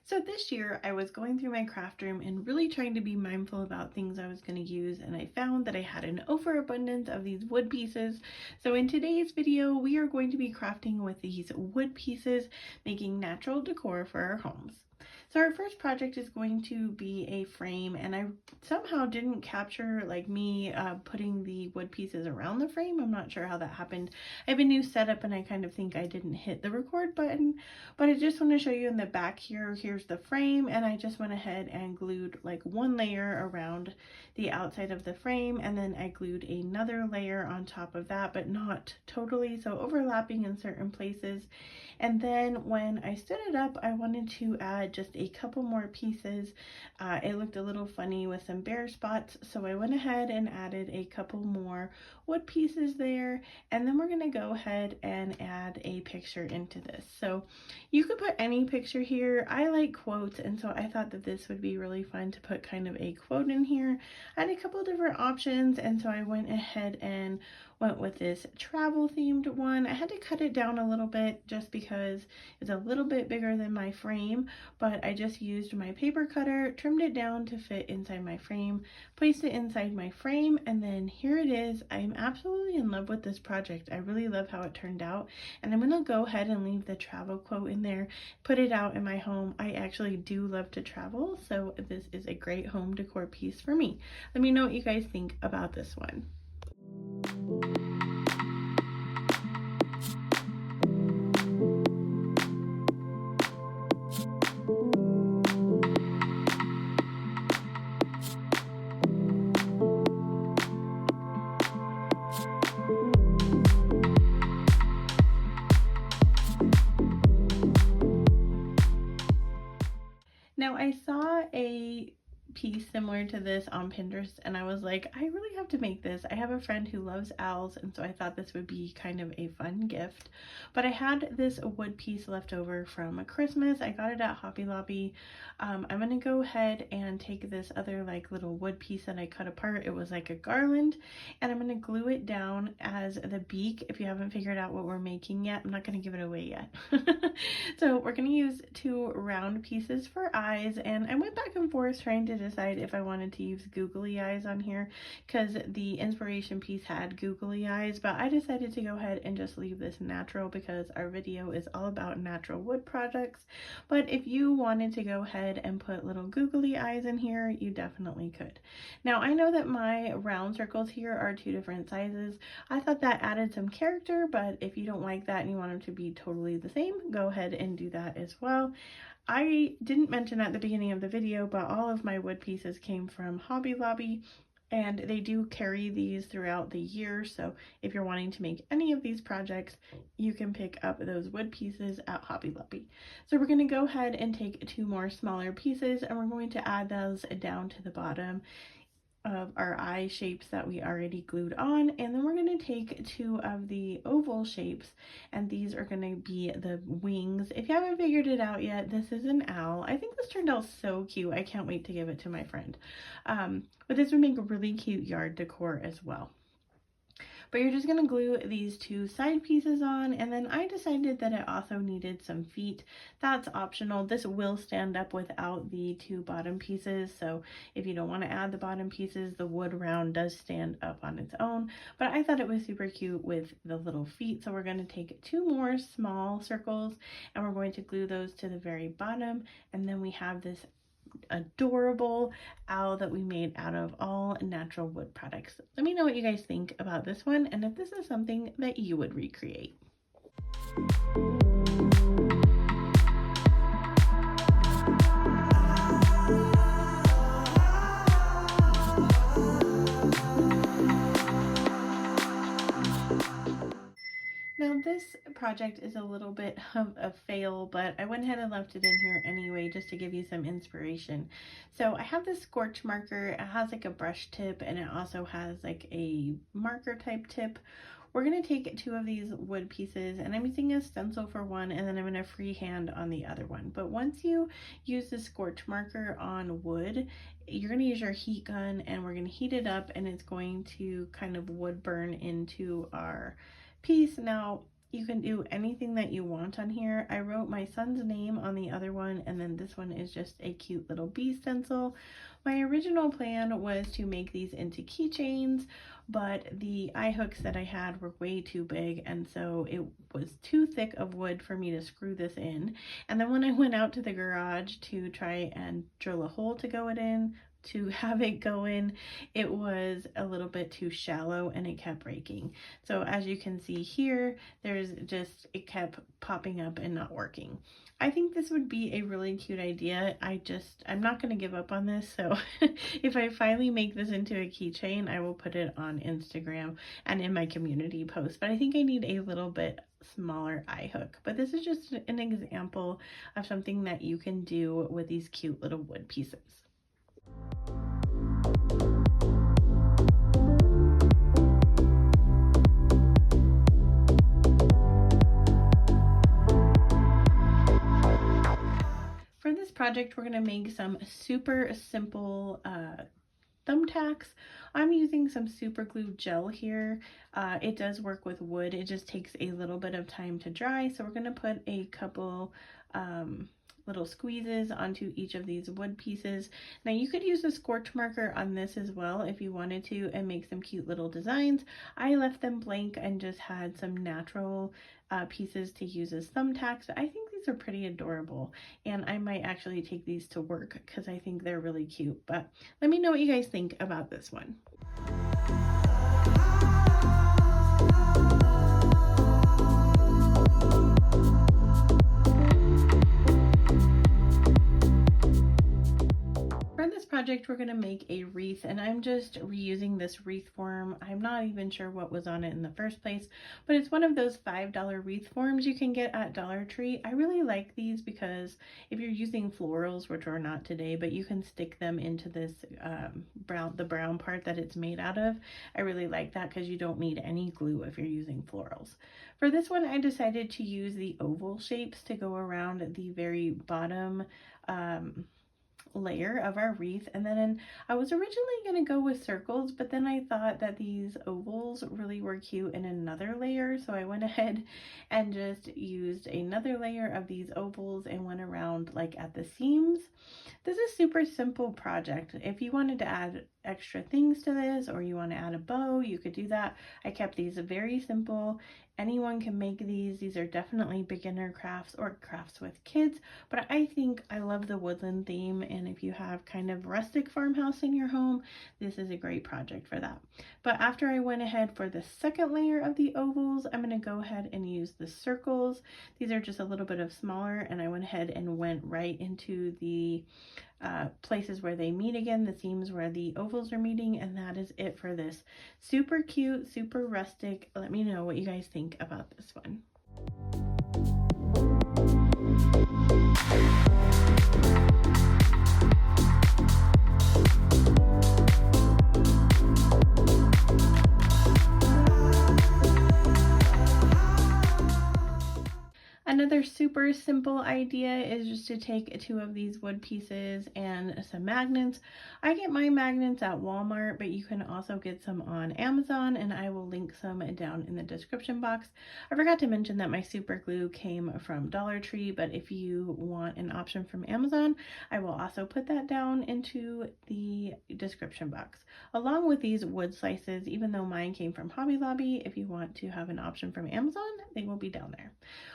So this year I was going through my craft room and really trying to be mindful about things I was going to use, and I found that I had an overabundance of these wood pieces. So in today's video we are going to be crafting with these wood pieces, making natural decor for our homes. So our first project is going to be a frame, and I somehow didn't capture me putting the wood pieces around the frame. I'm not sure how that happened. I have a new setup and I kind of think I didn't hit the record button, but I just want to show you in the back here. Here's the frame, and I just went ahead and glued like one layer around the outside of the frame, and then I glued another layer on top of that, but not totally, so overlapping in certain places. And then when I stood it up, I wanted to add just a couple more pieces. It looked a little funny with some bare spots, so I went ahead and added a couple more wood pieces there. And then we're going to go ahead and add a picture into this. So you could put any picture here. I like quotes, and so I thought that this would be really fun to put kind of a quote in here. I had a couple different options, and so I went ahead and went with this travel themed one. I had to cut it down a little bit just because it's a little bit bigger than my frame, but I just used my paper cutter, trimmed it down to fit inside my frame, placed it inside my frame, and then here it is. I'm absolutely in love with this project. I really love how it turned out, and I'm gonna go ahead and leave the travel quote in there, put it out in my home. I actually do love to travel, so this is a great home decor piece for me. Let me know what you guys think about this one. Now I saw a piece similar to this on Pinterest, and I was like, I really have to make this. I have a friend who loves owls, and so I thought this would be kind of a fun gift. But I had this wood piece left over from Christmas. I got it at Hobby Lobby. I'm gonna go ahead and take this other little wood piece that I cut apart. It was like a garland, and I'm gonna glue it down as the beak. If you haven't figured out what we're making yet, I'm not gonna give it away yet. So we're gonna use two round pieces for eyes, and I went back and forth trying to decide if I wanted to use googly eyes on here because the inspiration piece had googly eyes, but I decided to go ahead and just leave this natural because our video is all about natural wood products. But if you wanted to go ahead and put little googly eyes in here, you definitely could. Now I know that my round circles here are two different sizes. I thought that added some character, but if you don't like that and you want them to be totally the same, go ahead and do that as well. I didn't mention at the beginning of the video, but all of my wood pieces came from Hobby Lobby, and they do carry these throughout the year. So if you're wanting to make any of these projects, you can pick up those wood pieces at Hobby Lobby. So we're going to go ahead and take two more smaller pieces, and we're going to add those down to the bottom of our eye shapes that we already glued on, and then we're going to take two of the oval shapes, and these are going to be the wings. If you haven't figured it out yet, this is an owl. I think this turned out so cute. I can't wait to give it to my friend. But this would make a really cute yard decor as well. But you're just going to glue these two side pieces on, and then I decided that it also needed some feet. That's optional. This will stand up without the two bottom pieces, so if you don't want to add the bottom pieces, the wood round does stand up on its own. But I thought it was super cute with the little feet, so we're going to take two more small circles and we're going to glue those to the very bottom, and then we have this adorable owl that we made out of all natural wood products. Let me know what you guys think about this one, and if this is something that you would recreate. Now this project is a little bit of a fail, but I went ahead and left it in here anyway just to give you some inspiration. So I have this scorch marker. It has like a brush tip, and it also has like a marker type tip. We're going to take two of these wood pieces, and I'm using a stencil for one, and then I'm going to freehand on the other one. But once you use the scorch marker on wood, you're going to use your heat gun, and we're going to heat it up, and it's going to kind of wood burn into our piece. Now You can do anything that you want on here. I wrote my son's name on the other one, and then this one is just a cute little bee stencil. My original plan was to make these into keychains, but the eye hooks that I had were way too big, and so it was too thick of wood for me to screw this in. And then when I went out to the garage to try and drill a hole to go it in, to have it go in, it was a little bit too shallow and it kept breaking. So as you can see here, it kept popping up and not working. I think this would be a really cute idea. I'm not going to give up on this. So if I finally make this into a keychain, I will put it on Instagram and in my community post. But I think I need a little bit smaller eye hook. But this is just an example of something that you can do with these cute little wood pieces. For this project, we're going to make some super simple thumbtacks. I'm using some super glue gel here. It does work with wood. It just takes a little bit of time to dry. So we're going to put a couple little squeezes onto each of these wood pieces. Now you could use a scorch marker on this as well if you wanted to and make some cute little designs. I left them blank and just had some natural pieces to use as thumbtacks. I think these are pretty adorable, and I might actually take these to work because I think they're really cute. But let me know what you guys think about this one. Project, we're going to make a wreath, and I'm just reusing this wreath form. I'm not even sure what was on it in the first place, but it's one of those $5 wreath forms you can get at Dollar Tree. I really like these because if you're using florals, which are not today, but you can stick them into this the brown part that it's made out of. I really like that because you don't need any glue if you're using florals. For this one, I decided to use the oval shapes to go around the very bottom layer of our wreath, and then I was originally going to go with circles, but then I thought that these ovals really were cute in another layer, so I went ahead and just used another layer of these ovals and went around like at the seams. This is a super simple project. If you wanted to add extra things to this, or you want to add a bow, you could do that. I kept these very simple. Anyone can make these. These are definitely beginner crafts or crafts with kids, but I think I love the woodland theme, and if you have kind of rustic farmhouse in your home, this is a great project for that. But after I went ahead for the second layer of the ovals, I'm going to go ahead and use the circles. These are just a little bit of smaller, and I went ahead and went right into the places where they meet again, the seams where the ovals are meeting, and that is it for this. Super cute, super rustic. Let me know what you guys think about this one. Another super simple idea is just to take two of these wood pieces and some magnets. I get my magnets at Walmart, but you can also get some on Amazon, and I will link some down in the description box. I forgot to mention that my super glue came from Dollar Tree, but if you want an option from Amazon, I will also put that down into the description box. Along with these wood slices, even though mine came from Hobby Lobby, if you want to have an option from Amazon, they will be down there.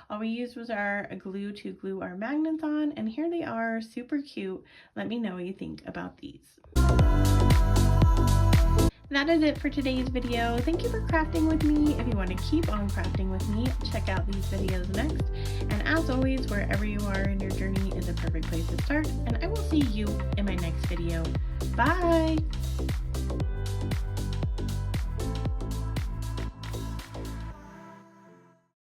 All we used was our glue to glue our magnets on, and here they are, super cute. Let me know what you think about these. That is it for today's video. Thank you for crafting with me. If you want to keep on crafting with me, check out these videos next. And as always, wherever you are in your journey is a perfect place to start, and I will see you in my next video. Bye!